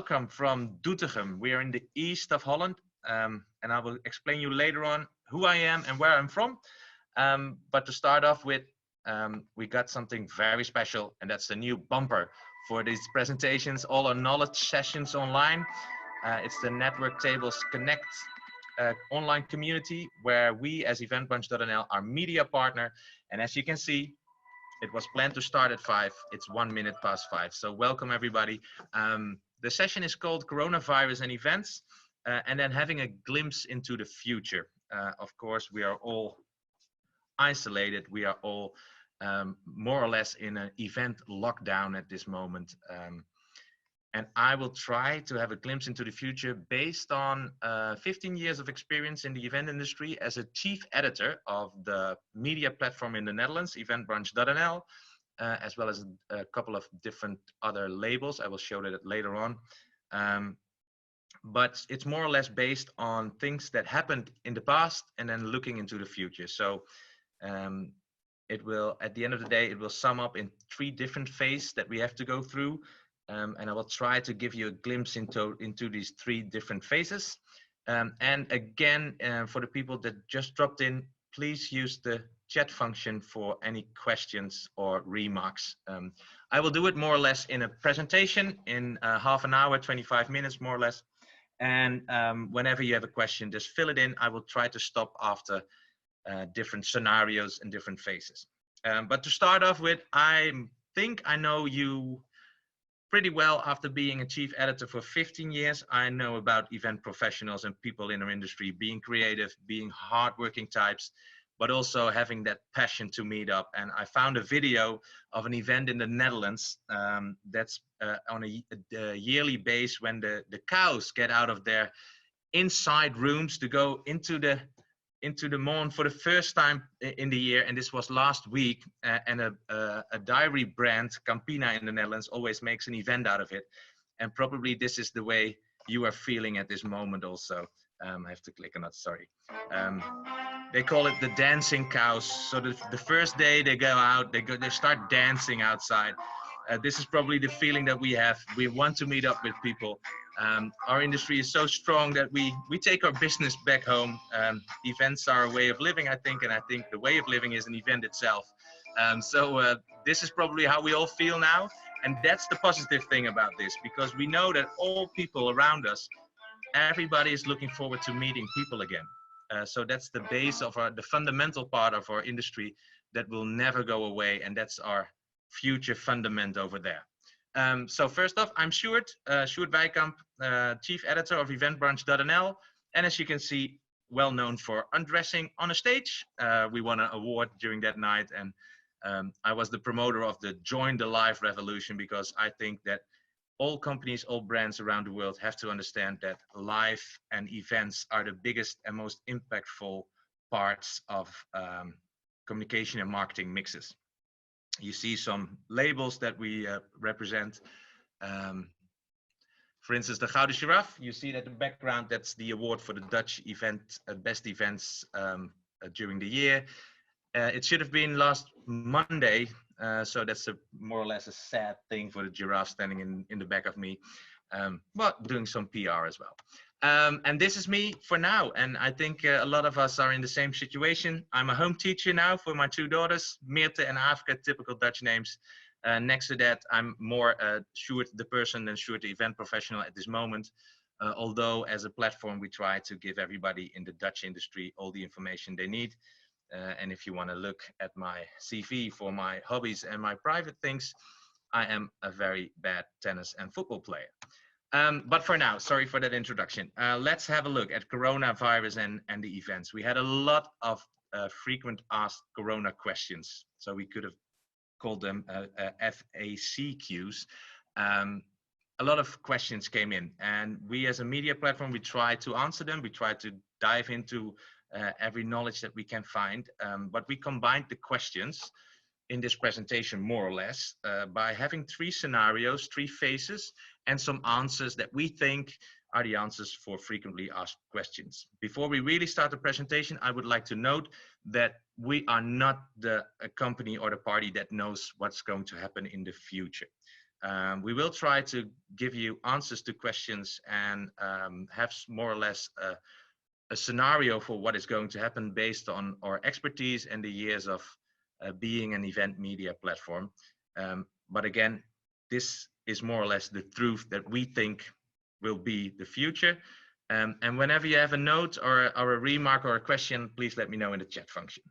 welcome from Doetinchem. We are in the east of Holland, and I will explain you later on who I am and where I'm from. But to start off with, we got something very special, and that's the new bumper for these presentations, all our knowledge sessions online. It's the NetworkTables Connect online community, where we as eventbrunch.nl are media partner. And as you can see, it was planned to start at 5. It's 1 minute past 5. So welcome everybody. The session is called Coronavirus and Events, and then having a glimpse into the future. Of course, we are all isolated. We are all more or less in an event lockdown at this moment. And I will try to have a glimpse into the future based on 15 years of experience in the event industry as a chief editor of the media platform in the Netherlands, eventbrunch.nl, as well as a couple of different other labels. I will show that later on. But it's more or less based on things that happened in the past and then looking into the future. So it will, at the end of the day, it will sum up in 3 different phases that we have to go through. And I will try to give you a glimpse into these 3 different phases. And again, for the people that just dropped in, please use the chat function for any questions or remarks. I will do it more or less in a presentation in half an hour, 25 minutes more or less. And whenever you have a question, just fill it in. I will try to stop after different scenarios and different phases. But to start off with, I think I know you pretty well after being a chief editor for 15 years. I know about event professionals and people in our industry being creative, being hardworking types, but also having that passion to meet up. And I found a video of an event in the Netherlands that's on a yearly base when the cows get out of their inside rooms to go into the Mon for the first time in the year, and this was last week, and a dairy brand, Campina in the Netherlands, always makes an event out of it, and probably this is the way you are feeling at this moment also. I have to click on that, sorry. They call it the dancing cows. So the first day they go out, they start dancing outside. This is probably the feeling that we have. We want to meet up with people. Our industry is so strong that we take our business back home. Events are a way of living, I think, and I think the way of living is an event itself. So this is probably how we all feel now, and that's the positive thing about this, because we know that all people around us, everybody is looking forward to meeting people again. So that's the base of the fundamental part of our industry that will never go away, and that's our future fundament over there. So first off, I'm Sjoerd Weikamp, Chief Editor of eventbrunch.nl. And as you can see, well known for undressing on a stage. We won an award during that night, and I was the promoter of the Join the Live revolution, because I think that all companies, all brands around the world have to understand that live and events are the biggest and most impactful parts of communication and marketing mixes. You see some labels that we represent. For instance, the Gouden Giraffe, you see that in the background, that's the award for the Dutch event, best events during the year. It should have been last Monday, so that's more or less a sad thing for the giraffe standing in the back of me, but doing some PR as well. And this is me for now, and I think a lot of us are in the same situation. I'm a home teacher now for my 2 daughters, Meerte and Afrika, typical Dutch names. Next to that, I'm more Sjoerd the person than Sjoerd the event professional at this moment. Although as a platform, we try to give everybody in the Dutch industry all the information they need. And if you want to look at my CV for my hobbies and my private things, I am a very bad tennis and football player. But for now, sorry for that introduction. Let's have a look at coronavirus and the events. We had a lot of frequent asked corona questions, so we could have called them FAQs. A lot of questions came in, and we as a media platform, we try to answer them. We try to dive into every knowledge that we can find, but we combined the questions in this presentation more or less by having 3 scenarios, 3 phases, and some answers that we think are the answers for frequently asked questions. Before we really start the presentation, I would like to note that we are not the company or the party that knows what's going to happen in the future. We will try to give you answers to questions and have more or less a scenario for what is going to happen based on our expertise and the years of being an event media platform. But again, this is more or less the truth that we think will be the future. And whenever you have a note or a remark or a question, please let me know in the chat function.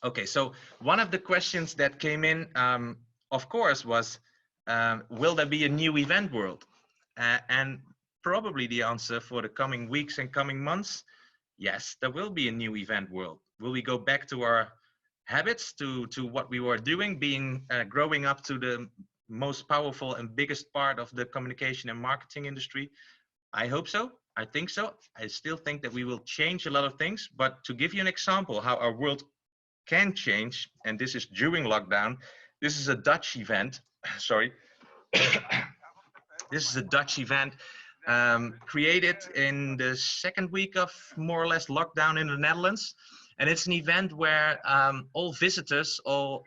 Okay, so one of the questions that came in, of course, was, will there be a new event world? And probably the answer for the coming weeks and coming months, yes, there will be a new event world. Will we go back to our habits, to what we were doing, growing up to the most powerful and biggest part of the communication and marketing industry? I hope so. I think so. I still think that we will change a lot of things. But to give you an example how our world can change, and this is during lockdown, this is a Dutch event. Sorry. This is a Dutch event created in the second week of more or less lockdown in the Netherlands. And it's an event where all visitors, all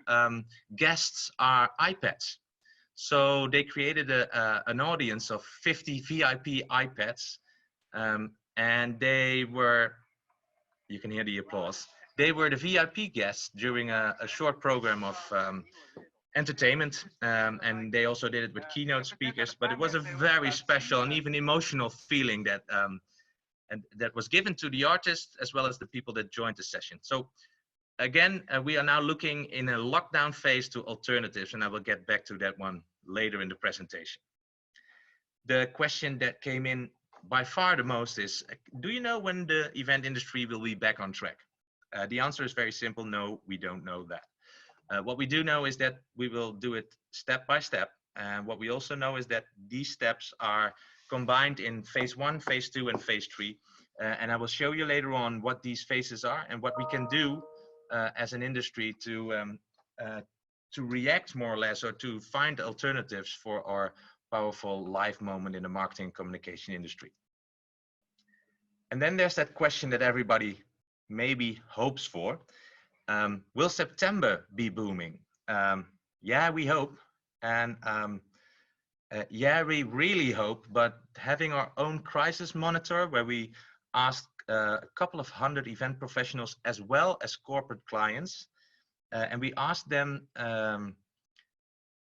guests are iPads. So they created an audience of 50 VIP iPads, and they were, you can hear the applause, they were the VIP guests during a short program of entertainment, and they also did it with keynote speakers, but it was a very special and even emotional feeling that and that was given to the artists as well as the people that joined the session. So again, we are now looking in a lockdown phase to alternatives, and I will get back to that one later in the presentation. The question that came in by far the most is, do you know when the event industry will be back on track? The answer is very simple. No, we don't know that. What we do know is that we will do it step by step. And what we also know is that these steps are combined in phase 1, phase 2, and phase 3. And I will show you later on what these phases are and what we can do as an industry to react more or less, or to find alternatives for our powerful live moment in the marketing and communication industry. And then there's that question that everybody maybe hopes for. Will September be booming? Yeah, we hope. And yeah, we really hope, but having our own crisis monitor where we ask a couple of hundred event professionals as well as corporate clients, and we asked them,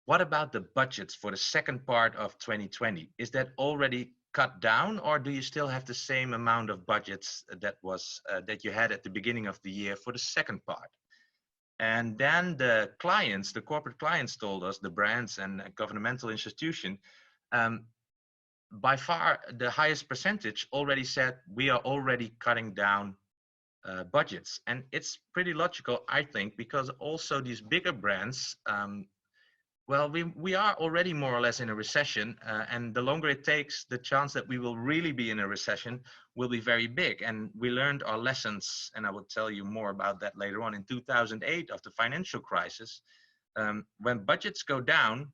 what about the budgets for the second part of 2020? Is that already cut down, or do you still have the same amount of budgets that you had at the beginning of the year for the second part? And then the clients, the corporate clients told us, the brands and governmental institution, by far the highest percentage already said we are already cutting down budgets. And it's pretty logical, I think, because also these bigger brands, well, we are already more or less in a recession, and the longer it takes, the chance that we will really be in a recession will be very big. And we learned our lessons, and I will tell you more about that later on, in 2008 of the financial crisis. When budgets go down,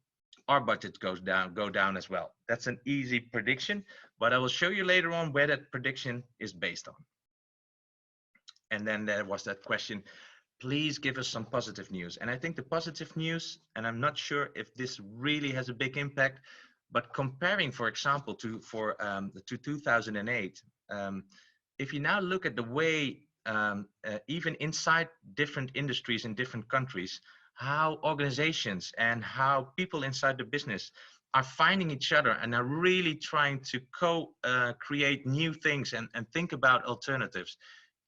our budget go down as well. That's an easy prediction, but I will show you later on where that prediction is based on. And then there was that question, please give us some positive news. And I think the positive news, and I'm not sure if this really has a big impact, but comparing, for example, to 2008, if you now look at the way, even inside different industries in different countries, how organizations and how people inside the business are finding each other and are really trying to create new things and think about alternatives.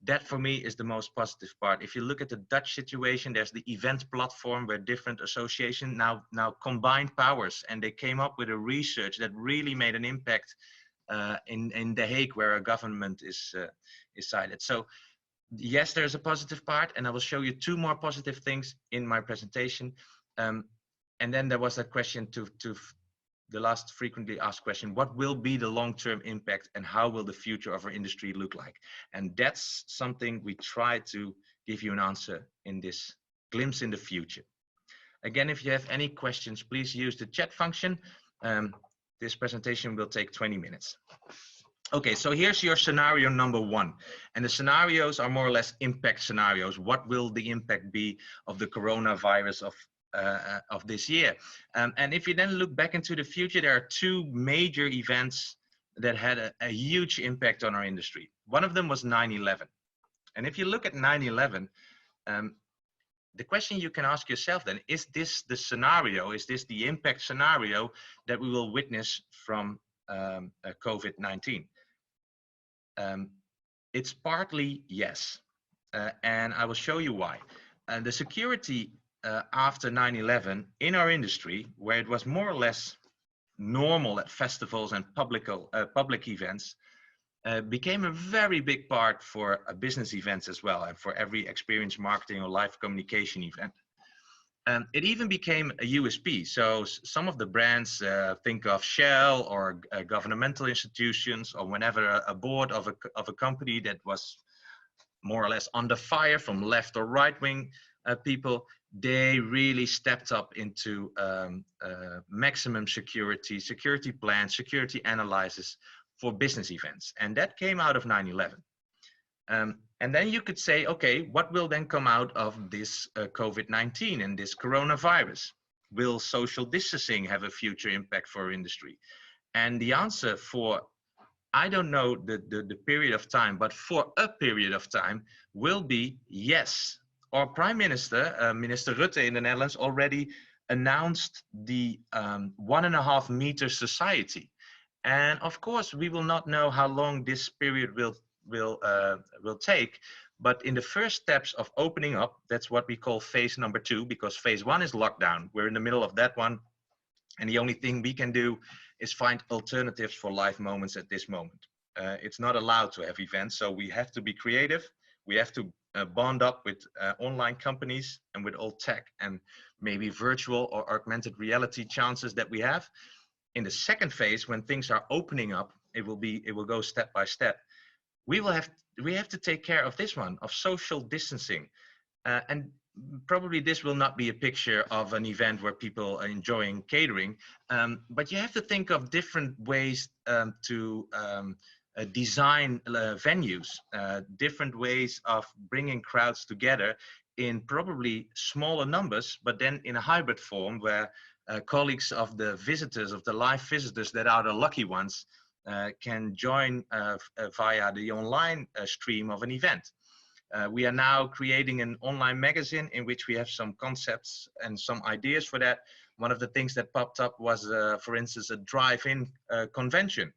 That for me is the most positive part. If you look at the Dutch situation, there's the event platform where different associations now combined powers, and they came up with a research that really made an impact in The Hague, where a government is cited. So yes, there's a positive part, and I will show you 2 more positive things in my presentation. And then there was that question to the last frequently asked question, what will be the long-term impact and how will the future of our industry look like? And that's something we try to give you an answer in this glimpse in the future. Again, if you have any questions, please use the chat function. This presentation will take 20 minutes. Okay, so here's your scenario number 1. And the scenarios are more or less impact scenarios. What will the impact be of the coronavirus, of of this year. And if you then look back into the future, there are two major events that had a huge impact on our industry. One of them was 9/11. And if you look at 9/11, the question you can ask yourself then, is this the scenario, is this the impact scenario that we will witness from COVID-19? It's partly yes, and I will show you why. The security after 9/11 in our industry, where it was more or less normal at festivals and public events, became a very big part for business events as well, and for every experience marketing or live communication event. It even became a USP. So some of the brands, think of Shell or governmental institutions, or whenever a board of a company that was more or less under fire from left or right wing people, they really stepped up into maximum security plans, security analysis for business events. And that came out of 9/11. And then you could say, okay, what will then come out of this COVID-19 and this coronavirus? Will social distancing have a future impact for our industry? And the answer for, I don't know the period of time, but for a period of time will be yes. Our Prime Minister, Minister Rutte in the Netherlands, already announced the 1.5 meter society. And of course, we will not know how long this period will take. But in the first steps of opening up, that's what we call phase number 2, because phase 1 is lockdown. We're in the middle of that one. And the only thing we can do is find alternatives for live moments at this moment. It's not allowed to have events, so we have to be creative. We have to bond up with online companies and with old tech and maybe virtual or augmented reality chances that we have. In the second phase, when things are opening up, it will go step by step. We have to take care of this one, of social distancing, and probably this will not be a picture of an event where people are enjoying catering, but you have to think of different ways to design venues, different ways of bringing crowds together in probably smaller numbers, but then in a hybrid form where colleagues of the visitors, of the live visitors that are the lucky ones, can join via the online stream of an event. We are now creating an online magazine in which we have some concepts and some ideas for that. One of the things that popped up was, for instance, a drive-in convention.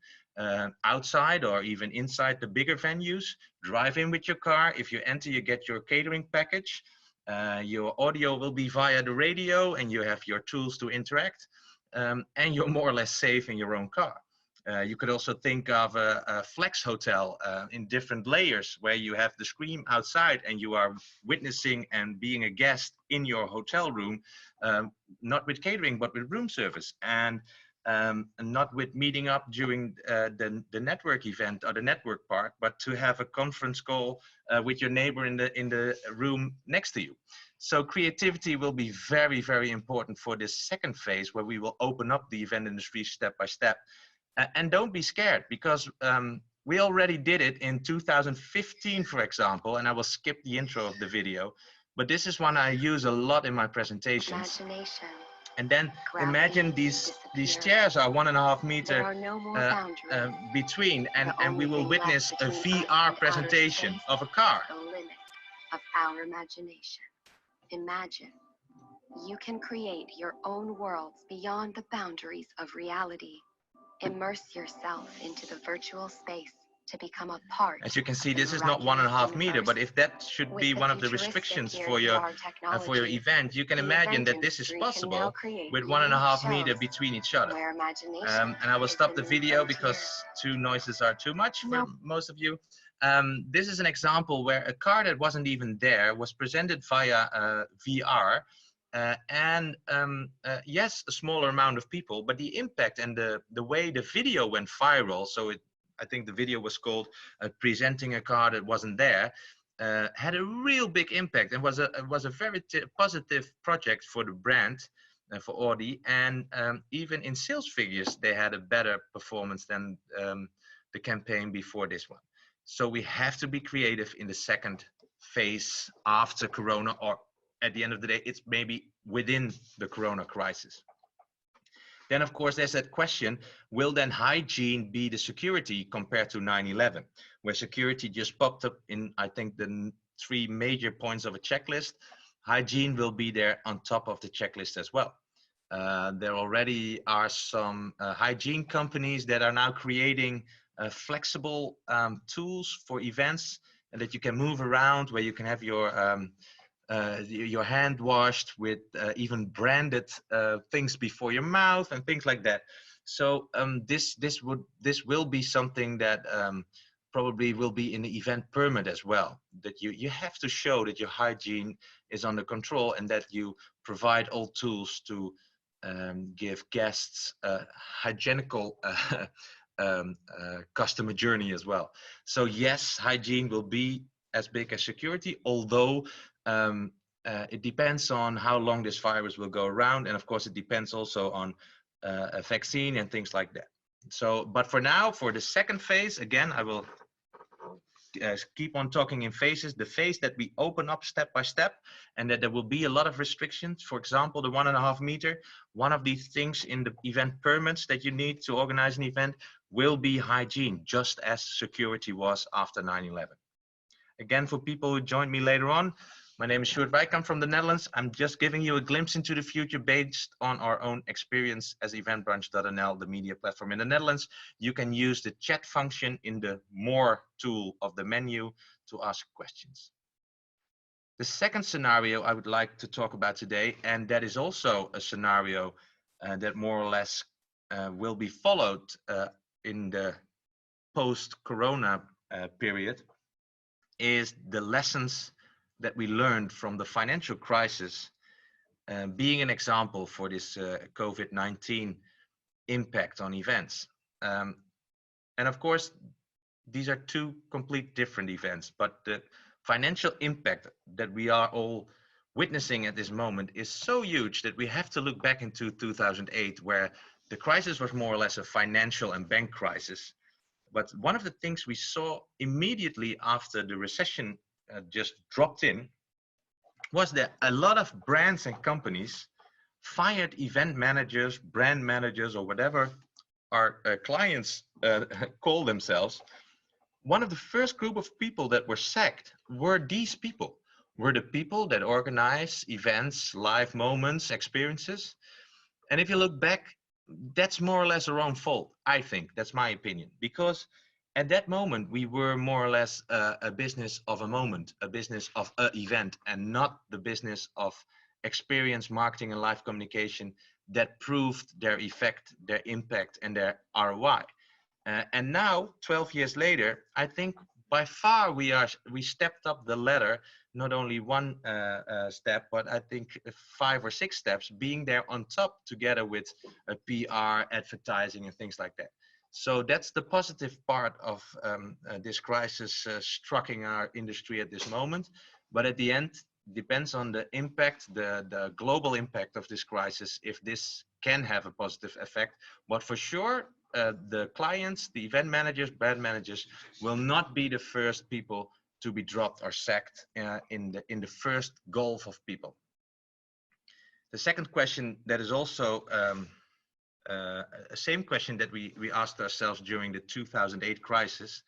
Outside or even inside the bigger venues, drive in with your car. If you enter, you get your catering package. Your audio will be via the radio and you have your tools to interact. And you're more or less safe in your own car. You could also think of a flex hotel in different layers where you have the screen outside and you are witnessing and being a guest in your hotel room, not with catering, but with room service. And not with meeting up during the network event or the network part, but to have a conference call with your neighbor in the room next to you. So creativity will be very, very important for this second phase where we will open up the event industry step by step. And don't be scared, because we already did it in 2015, for example, and I will skip the intro of the video, but this is one I use a lot in my presentations. Imagination. And then imagine these chairs are 1.5 meter between, and we will witness a VR presentation of a car. The limit of our imagination. Imagine. You can create your own worlds beyond the boundaries of reality. Immerse yourself into the virtual space to become a part. As you can see, this is not 1.5 meter, but if that should be one of the restrictions for your event, you can imagine that this is possible with 1.5 meter between each other. And I will stop the video because 2 noises are too much for most of you. This is an example where a car that wasn't even there was presented via VR. Yes, a smaller amount of people, but the impact and the way the video went viral, so I think the video was called Presenting a Car That Wasn't There, had a real big impact and was a very positive project for the brand, for Audi, and even in sales figures, they had a better performance than the campaign before this one. So we have to be creative in the second phase after Corona, or at the end of the day, it's maybe within the Corona crisis. Then, of course, there's that question, will then hygiene be the security compared to 9/11, where security just popped up in, I think, the 3 major points of a checklist. Hygiene will be there on top of the checklist as well. There already are some hygiene companies that are now creating flexible tools for events, and that you can move around, where you can have your hand washed with even branded things before your mouth and things like that. So this will be something that probably will be in the event permit as well, that you have to show that your hygiene is under control and that you provide all tools to give guests a hygienical customer journey as well. So yes, hygiene will be as big as security, although it depends on how long this virus will go around, and of course it depends also on a vaccine and things like that. So, but for now, for the second phase, again, I will keep on talking in phases. The phase that we open up step by step, and that there will be a lot of restrictions. For example, the 1.5 meter, one of these things in the event permits that you need to organize an event will be hygiene, just as security was after 9/11. Again, for people who joined me later on, my name is Sjoerd Weikamp from the Netherlands. I'm just giving you a glimpse into the future based on our own experience as eventbrunch.nl, the media platform in the Netherlands. You can use the chat function in the More tool of the menu to ask questions. The second scenario I would like to talk about today, and that is also a scenario that more or less will be followed in the post-corona period, is the lessons that we learned from the financial crisis, being an example for this COVID-19 impact on events. And of course, these are 2 complete different events, but the financial impact that we are all witnessing at this moment is so huge that we have to look back into 2008, where the crisis was more or less a financial and bank crisis. But one of the things we saw immediately after the recession just dropped in was that a lot of brands and companies fired event managers, brand managers, or whatever our clients call themselves. One of the first group of people that were sacked were these people, were the people that organize events, live moments, experiences. And if you look back, that's more or less our own fault, I think. That's my opinion. Because at that moment, we were more or less a business of a moment, a business of an event, and not the business of experience, marketing, and live communication that proved their effect, their impact, and their ROI. And now, 12 years later, I think by far we stepped up the ladder, not only 1 step, but I think 5 or 6 steps, being there on top together with PR, advertising, and things like that. So that's the positive part of this crisis striking our industry at this moment. But at the end, depends on the impact, the global impact of this crisis, if this can have a positive effect. But for sure, the clients, the event managers, brand managers will not be the first people to be dropped or sacked in the first gulf of people. The second question that is also same question that we asked ourselves during the 2008 crisis,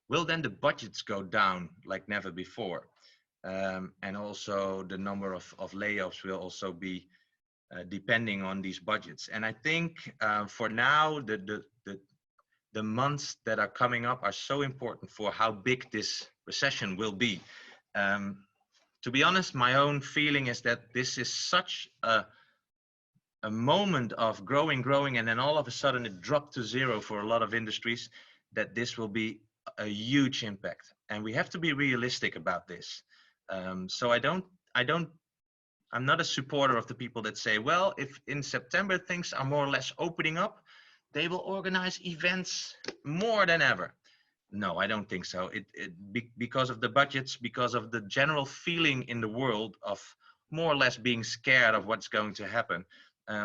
will then the budgets go down like never before? And also the number of layoffs will also be depending on these budgets. And I think for now, the months that are coming up are so important for how big this recession will be. To be honest, my own feeling is that this is such a moment of growing, and then all of a sudden it dropped to 0 for a lot of industries, that this will be a huge impact. And we have to be realistic about this. So I'm not a supporter of the people that say, well, if in September things are more or less opening up, they will organize events more than ever. No, I don't think so. Because of the budgets, because of the general feeling in the world of more or less being scared of what's going to happen.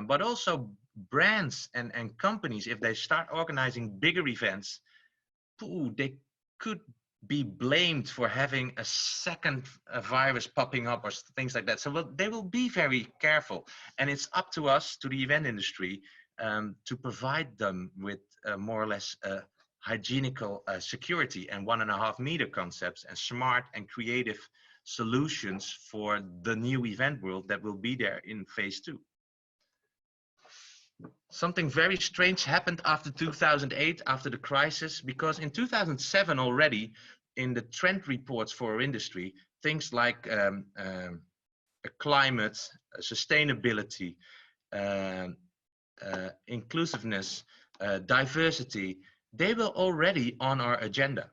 But also brands and companies, if they start organizing bigger events, they could be blamed for having a second virus popping up or things like that. So they will be very careful, and it's up to us, to the event industry, to provide them with more or less hygienical security and 1.5 meter concepts and smart and creative solutions for the new event world that will be there in phase 2. Something very strange happened after 2008, after the crisis, because in 2007 already, in the trend reports for our industry, things like climate, sustainability, inclusiveness, diversity, they were already on our agenda.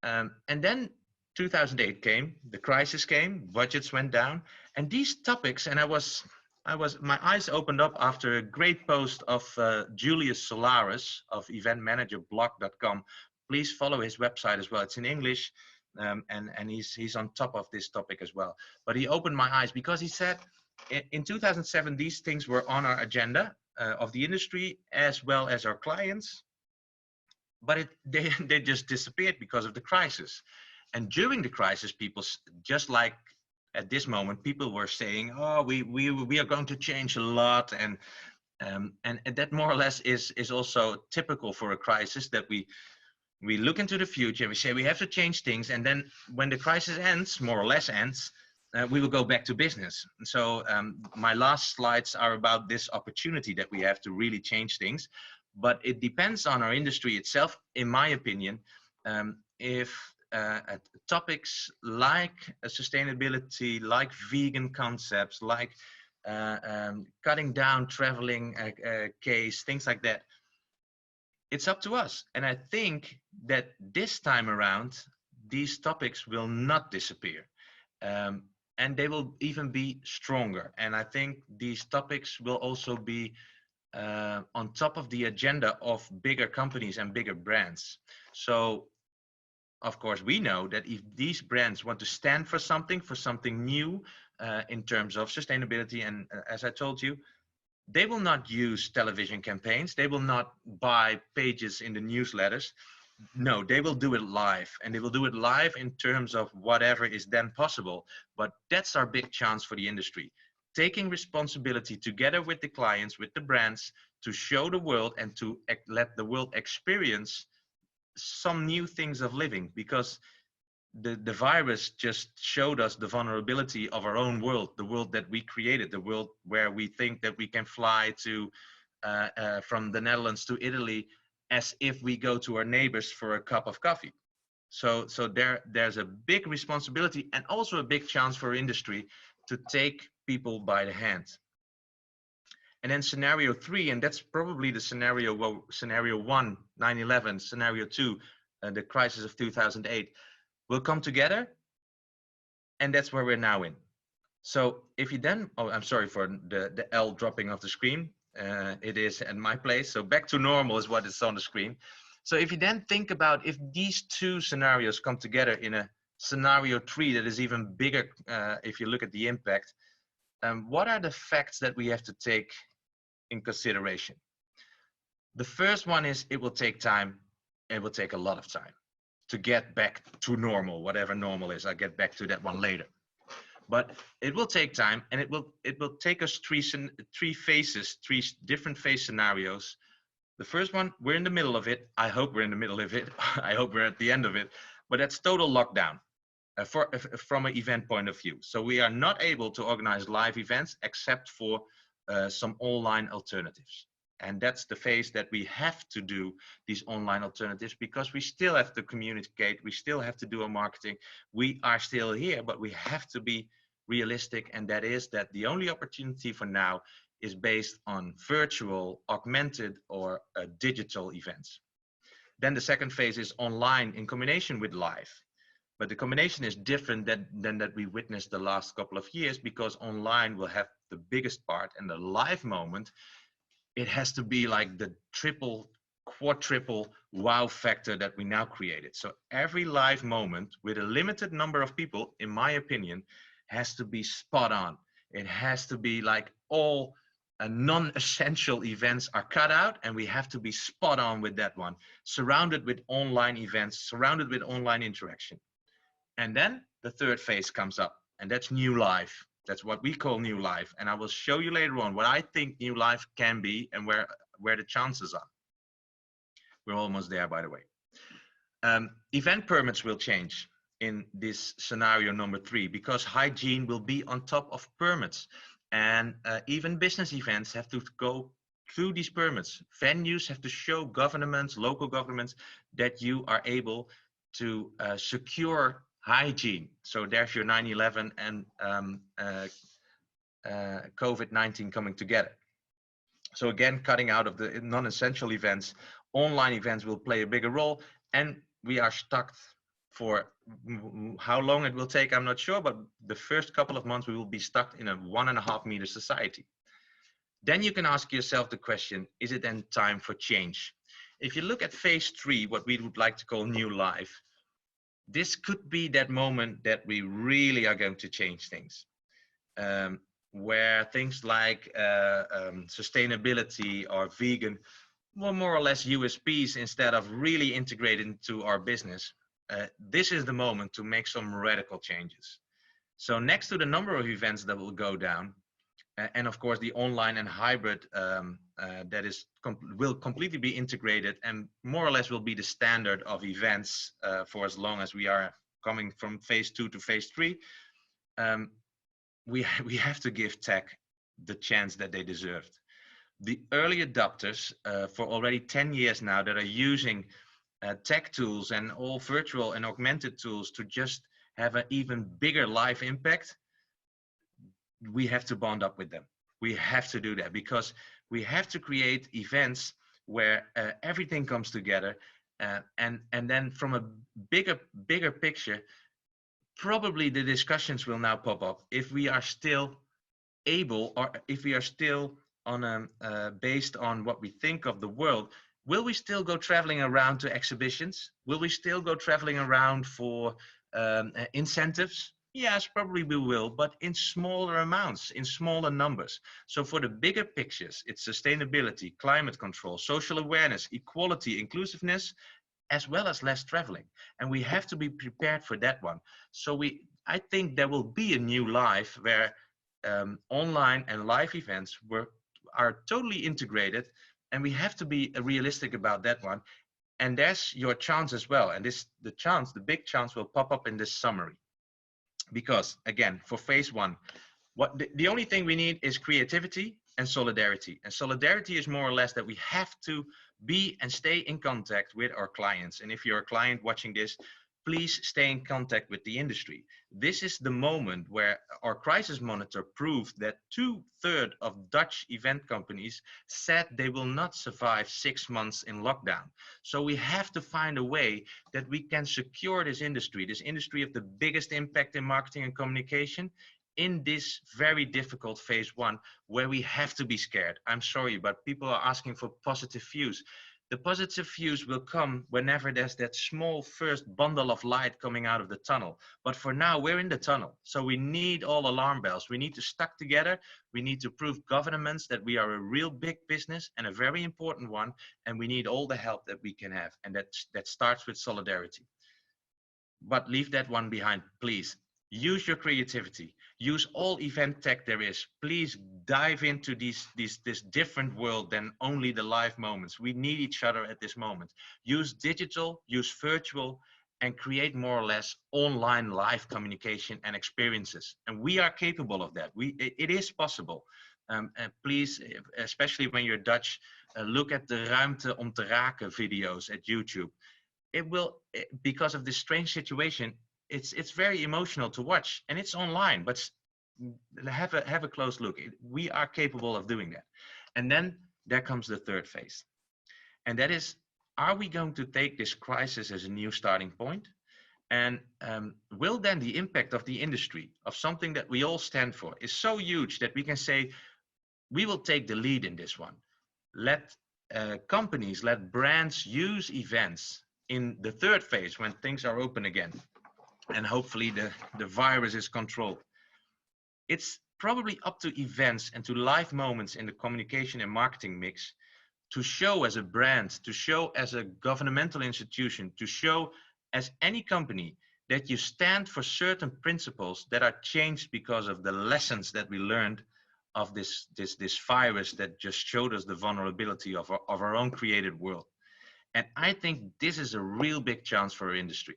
And then 2008 came, the crisis came, budgets went down, and these topics, and my eyes opened up after a great post of Julius Solaris of eventmanagerblog.com. Please follow his website as well. It's in English, and he's on top of this topic as well. But he opened my eyes because he said in 2007, these things were on our agenda of the industry as well as our clients, but they just disappeared because of the crisis. And during the crisis, people, just like at this moment, people were saying, oh, we are going to change a lot, and that more or less is also typical for a crisis, that we look into the future, we say we have to change things, and then when the crisis ends, more or less ends, we will go back to business. And so my last slides are about this opportunity that we have to really change things, but it depends on our industry itself, in my opinion. If topics like sustainability, like vegan concepts, like cutting down traveling case, things like that, it's up to us. And I think that this time around, these topics will not disappear. And they will even be stronger. And I think these topics will also be on top of the agenda of bigger companies and bigger brands. So, of course, we know that if these brands want to stand for something new in terms of sustainability, and as I told you, they will not use television campaigns. They will not buy pages in the newsletters. No, they will do it live, and they will do it live in terms of whatever is then possible. But that's our big chance for the industry. Taking responsibility together with the clients, with the brands, to show the world and to let the world experience some new things of living, because the virus just showed us the vulnerability of our own world, the world that we created, the world where we think that we can fly to from the Netherlands to Italy as if we go to our neighbors for a cup of coffee. So there's a big responsibility and also a big chance for industry to take people by the hand. And then scenario 3, and that's probably the scenario, well, scenario 1, 9/11, scenario 2, the crisis of 2008, will come together, and that's where we're now in. So if you then, oh, I'm sorry for the L dropping off the screen. It is at my place. So back to normal is what is on the screen. So if you then think about if these two scenarios come together in a scenario 3 that is even bigger, if you look at the impact, what are the facts that we have to take in consideration? The first one is it will take time. It will take a lot of time to get back to normal, whatever normal is. I'll get back to that one later. But it will take time, and it will take us three phases, 3 different phase scenarios. The first one, we're in the middle of it. I hope we're in the middle of it. I hope we're at the end of it. But that's total lockdown from an event point of view. So we are not able to organize live events except for some online alternatives. And that's the phase that we have to do these online alternatives, because we still have to communicate. We still have to do our marketing. We are still here, but we have to be realistic. And that is that the only opportunity for now is based on virtual, augmented, or digital events. Then the second phase is online in combination with live. But the combination is different than that we witnessed the last couple of years, because online will have the biggest part, and the live moment, it has to be like the triple, quadruple wow factor that we now created. So every live moment with a limited number of people, in my opinion, has to be spot on. It has to be like all non-essential events are cut out, and we have to be spot on with that one, surrounded with online events, surrounded with online interaction. And then the third phase comes up, and that's new life. That's what we call new life. And I will show you later on what I think new life can be and where the chances are. We're almost there, by the way. Event permits will change in this scenario number 3, because hygiene will be on top of permits. And even business events have to go through these permits. Venues have to show governments, local governments, that you are able to secure hygiene. So there's your 9/11 and COVID-19 coming together. So again, cutting out of the non-essential events, online events will play a bigger role, and we are stuck for how long it will take, I'm not sure, but the first couple of months we will be stuck in a 1.5 meter society. Then you can ask yourself the question, is it then time for change? If you look at phase 3, what we would like to call new life, this could be that moment that we really are going to change things. Where things like sustainability or vegan were more or less USPs instead of really integrated into our business. This is the moment to make some radical changes. So next to the number of events that will go down, and of course the online and hybrid that is will completely be integrated and more or less will be the standard of events for as long as we are coming from phase 2 to phase 3. We have to give tech the chance that they deserved. The early adopters for already 10 years now that are using tech tools and all virtual and augmented tools to just have an even bigger life impact, we have to bond up with them. We have to do that because we have to create events where everything comes together, and then from a bigger picture, probably the discussions will now pop up if we are still able, or if we are still on a based on what we think of the world. Will we still go traveling around to exhibitions? Will we still go traveling around for incentives? Yes, probably we will, but in smaller amounts, in smaller numbers. So for the bigger pictures, it's sustainability, climate control, social awareness, equality, inclusiveness, as well as less traveling. And we have to be prepared for that one. So I think there will be a new life where online and live events are totally integrated, and we have to be realistic about that one. And there's your chance as well. And the big chance will pop up in this summary. Because again, for phase 1, the only thing we need is creativity and solidarity. And solidarity is more or less that we have to be and stay in contact with our clients. And if you're a client watching this, please stay in contact with the industry. This is the moment where our crisis monitor proved that 2/3 of Dutch event companies said they will not survive 6 months in lockdown. So we have to find a way that we can secure this industry of the biggest impact in marketing and communication, in this very difficult phase 1, where we have to be scared. I'm sorry, but people are asking for positive views. The positive views will come whenever there's that small first bundle of light coming out of the tunnel. But for now, we're in the tunnel. So we need all alarm bells. We need to stick together. We need to prove governments that we are a real big business and a very important one. And we need all the help that we can have. And that starts with solidarity. But leave that one behind, please. Use your creativity. Use all event tech there is. Please dive into this different world than only the live moments. We need each other at this moment. Use digital, use virtual, and create more or less online live communication and experiences. And we are capable of that. It is possible. And please, especially when you're Dutch, look at the Ruimte om te raken videos at YouTube. It will, because of this strange situation, it's very emotional to watch, and it's online, but have a close look. We are capable of doing that. And then there comes the third phase. And that is, are we going to take this crisis as a new starting point? And will then the impact of the industry, of something that we all stand for, is so huge that we can say, we will take the lead in this one. Let companies, let brands use events in the third phase when things are open again. And hopefully the virus is controlled. It's probably up to events and to live moments in the communication and marketing mix, to show as a brand, to show as a governmental institution, to show as any company that you stand for certain principles that are changed because of the lessons that we learned of this virus that just showed us the vulnerability of our own created world. And I think this is a real big chance for our industry.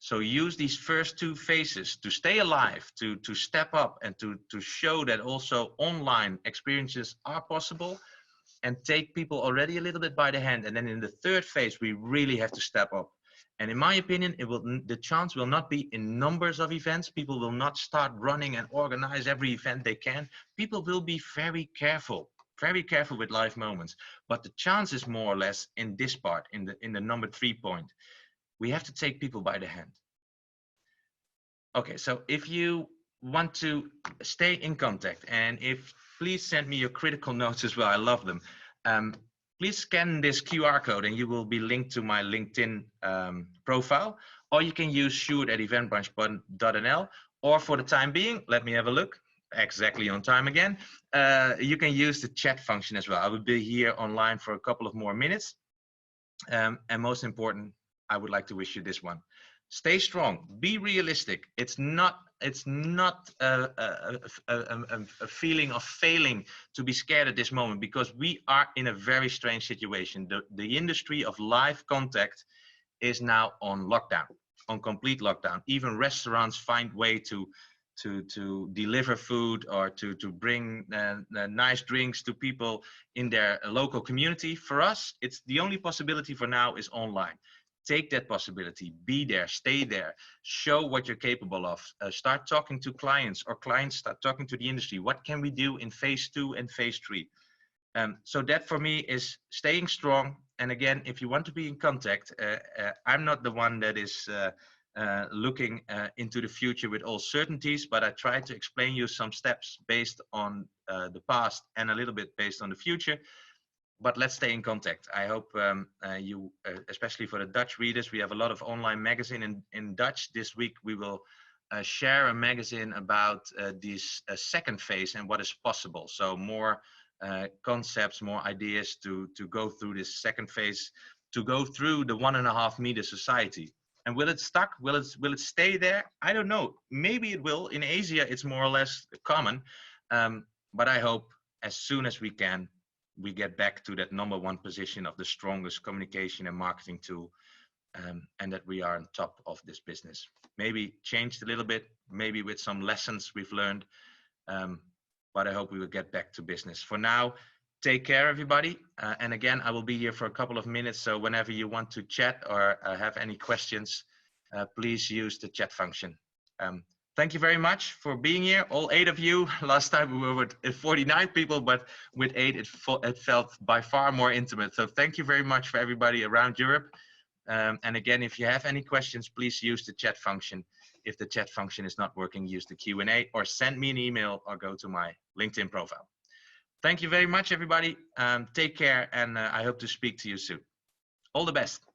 So use these first two phases to stay alive, to step up, and to show that also online experiences are possible, and take people already a little bit by the hand. And then in the third phase, we really have to step up. And in my opinion, the chance will not be in numbers of events. People will not start running and organize every event they can. People will be very careful with live moments. But the chance is more or less in this part, in the number 3 point. We have to take people by the hand. Okay, so if you want to stay in contact, and please send me your critical notes as well. I love them. Please scan this QR code and you will be linked to my LinkedIn profile, or you can use Sjoerd at eventbrunch.nl, or for the time being, let me have a look, exactly on time again, you can use the chat function as well. I will be here online for a couple of more minutes. And most important, I would like to wish you this one. Stay strong, be realistic. It's not a feeling of failing to be scared at this moment, because we are in a very strange situation. The industry of live contact is now on lockdown, on complete lockdown. Even restaurants find way to deliver food or to bring nice drinks to people in their local community. For us, it's the only possibility for now is online. Take that possibility, be there, stay there, show what you're capable of, start talking to clients, or clients start talking to the industry. What can we do in phase 2 and phase 3? So that for me is staying strong. And again, if you want to be in contact, I'm not the one that is looking into the future with all certainties, but I try to explain you some steps based on the past and a little bit based on the future. But let's stay in contact. I hope you, especially for the Dutch readers, we have a lot of online magazine in Dutch. This week we will share a magazine about this second phase and what is possible. So more concepts, more ideas to go through this second phase, to go through the 1.5 meter society. And will it stuck? Will it stay there? I don't know. Maybe it will. In Asia, it's more or less common. But I hope as soon as we can, we get back to that number 1 position of the strongest communication and marketing tool, and that we are on top of this business. Maybe changed a little bit, maybe with some lessons we've learned, but I hope we will get back to business. For now, take care, everybody. And again, I will be here for a couple of minutes, so whenever you want to chat or have any questions, please use the chat function. Thank you very much for being here, all 8 of you. Last time we were with 49 people, but with 8, it felt by far more intimate. So thank you very much for everybody around Europe. And again, if you have any questions, please use the chat function. If the chat function is not working, use the Q&A, or send me an email, or go to my LinkedIn profile. Thank you very much, everybody. Take care, and I hope to speak to you soon. All the best.